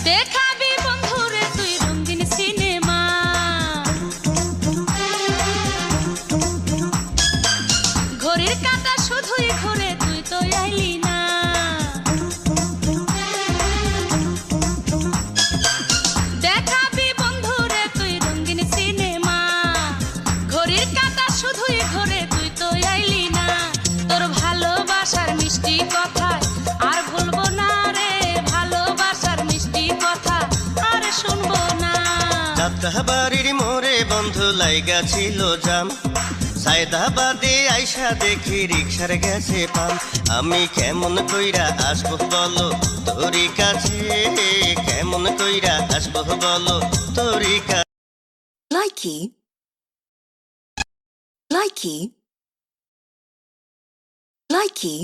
দেখাবি বন্ধুরে তুই রঙিন সিনেমা, ঘড়ির কাঁটা শুধুই ঘুরে তুই তো আইলি না। দেখাবি বন্ধুরে তুই রঙিন সিনেমা, ঘড়ির কাঁটা শুধুই ঘুরে তুই তো আইলি না। তোর ভালোবাসার মিষ্টি কথা আর ভুলবো না রে, ভালোবাসার মিষ্টি কথা আর শুনবো না। যাত্রাবাড়ির মোড়ে বন্ধু লাইগা ছিল জাম, সায়দাবাদে আইসা দেখি রিক্সার গেছে পাম। আমি কেমন কইরা আসবো বলো তোরি কাছে, কেমন কইরা আসবো বলো তোরি কাছে। Likey. Likey. Likey.